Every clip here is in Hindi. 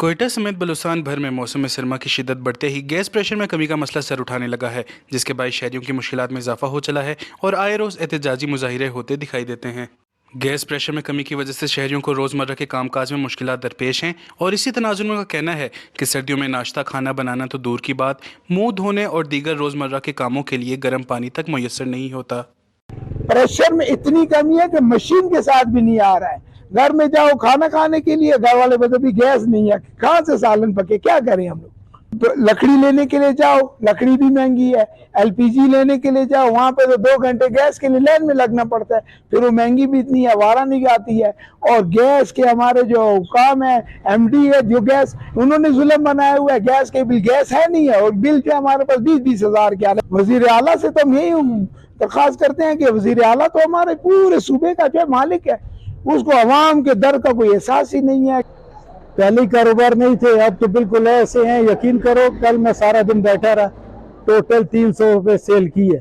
कोयटा समेत बलूचिस्तान भर में मौसम सरमा की शिद्दत बढ़ते ही गैस प्रेशर में कमी का मसला सर उठाने लगा है, जिसके बायस शहरियों की मुश्किलात में इजाफा हो चला है और आए रोज एहतजाजी मुजाहिरे होते दिखाई देते हैं। गैस प्रेशर में कमी की वजह से शहरियों को रोज़मर्रा के कामकाज में मुश्किलात दरपेश हैं और इसी तनाजुर में का कहना है कि सर्दियों में नाश्ता खाना बनाना तो दूर की बात, मुंह धोने और दीगर रोज़मर्रा के कामों के लिए गर्म पानी तक मुयस्सर नहीं होता। प्रेशर में इतनी कमी है कि मशीन के साथ भी नहीं आ रहा है। घर में जाओ खाना खाने के लिए, घर वाले बता भी गैस नहीं है, कहाँ से सालन पके, क्या करें हम लोग। तो लकड़ी लेने के लिए जाओ, लकड़ी भी महंगी है। एलपीजी लेने के लिए जाओ, वहां पे तो 2 घंटे गैस के लिए लाइन में लगना पड़ता है, फिर वो महंगी भी इतनी है, वारा नहीं आती है। और गैस के हमारे जो काम है, एमडी है जो गैस, उन्होंने जुल्म बनाया हुआ है, गैस के बिल गैस है नहीं है और बिल जो हमारे पास 20-20 हजार के। वजीर आला से तो हम यही दरखास्त करते हैं कि वजीर आला तो हमारे पूरे सूबे का जो है मालिक है, उसको अवाम के दर्द का कोई एहसास ही नहीं है। पहले कारोबार नहीं थे, अब तो बिल्कुल ऐसे हैं। यकीन करो, कल मैं सारा दिन बैठा रहा, टोटल 300 रुपये सेल की है।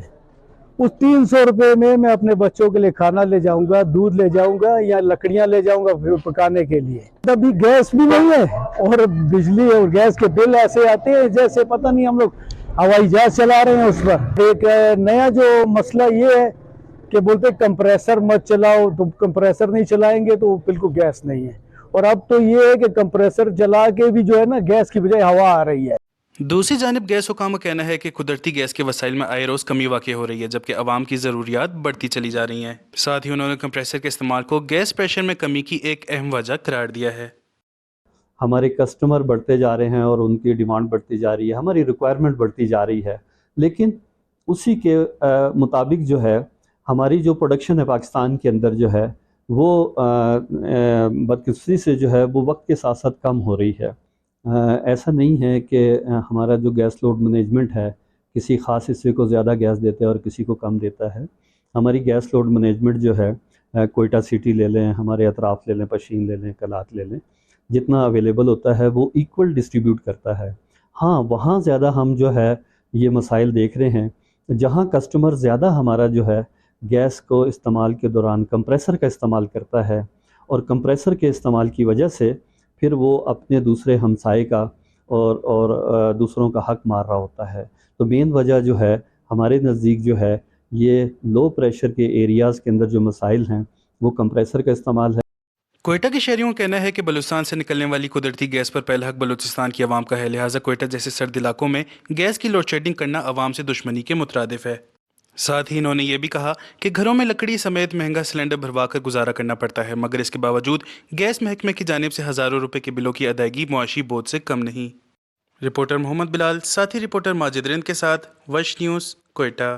उस 300 रुपये में मैं अपने बच्चों के लिए खाना ले जाऊंगा, दूध ले जाऊंगा या लकड़ियां ले जाऊंगा पकाने के लिए। तभी गैस भी नहीं है और बिजली और गैस के बिल ऐसे आते हैं जैसे पता नहीं हम लोग हवाई जहाज चला रहे हैं उस पर। एक नया जो मसला ये है कि बोलते कंप्रेसर मत चलाओ, तो कंप्रेसर नहीं चलाएंगे तो बिल्कुल गैस नहीं है। और अब तो ये है कि कंप्रेसर चला के भी जो है ना, गैस की बजाय हवा आ रही है। दूसरी जानिब गैस हुकाम का कहना है कि कुदरती गैस के वसाइल में आए रोज़ कमी वाक़ई हो रही है, जबकि आवाम की ज़रूरियात बढ़ती चली जा रही हैं। साथ ही उन्होंने कंप्रेसर के इस्तेमाल को गैस प्रेशर में कमी की एक अहम वजह करार दिया है। हमारे कस्टमर बढ़ते जा रहे हैं और उनकी डिमांड बढ़ती जा रही है, हमारी रिक्वायरमेंट बढ़ती जा रही है, लेकिन उसी के मुताबिक जो है हमारी जो प्रोडक्शन है पाकिस्तान के अंदर जो है वो बदकिस्मती से जो है वो वक्त के साथ साथ कम हो रही है। ऐसा नहीं है कि हमारा जो गैस लोड मैनेजमेंट है किसी ख़ास हिस्से को ज़्यादा गैस देता है और किसी को कम देता है। हमारी गैस लोड मैनेजमेंट जो है कोयटा सिटी ले लें, हमारे अतराफ़ ले लें, पशीन ले लें, कलात ले लें, जितना अवेलेबल होता है वो इक्वल डिस्ट्रीब्यूट करता है। हाँ, वहाँ ज़्यादा हम जो है ये मसाइल देख रहे हैं, जहाँ कस्टमर ज़्यादा हमारा जो है गैस को इस्तेमाल के दौरान कंप्रेसर का इस्तेमाल करता है और कंप्रेसर के इस्तेमाल की वजह से फिर वो अपने दूसरे हमसाए का और दूसरों का हक मार रहा होता है। तो मेन वजह जो है हमारे नज़दीक जो है ये लो प्रेशर के एरियाज़ के अंदर जो मसाइल हैं वो कंप्रेसर का इस्तेमाल है। कोयटा के शहरियों का कहना है कि बलूचिस्तान से निकलने वाली कुदरती गैस पर पहला हक बलूचिस्तान की आवाम का है, लिहाजा कोयटा जैसे सर्द इलाकों में गैस की लोड शेडिंग करना आवाम से दुश्मनी के मुतरादिफ है। साथ ही इन्होंने ये भी कहा कि घरों में लकड़ी समेत महंगा सिलेंडर भरवा कर गुजारा करना पड़ता है, मगर इसके बावजूद गैस महकमे की जानिब से हज़ारों रुपए के बिलों की अदायगी मुआशी बोझ से कम नहीं। रिपोर्टर मोहम्मद बिलाल, साथी रिपोर्टर माजिद रिंद के साथ वश न्यूज़, कोयटा।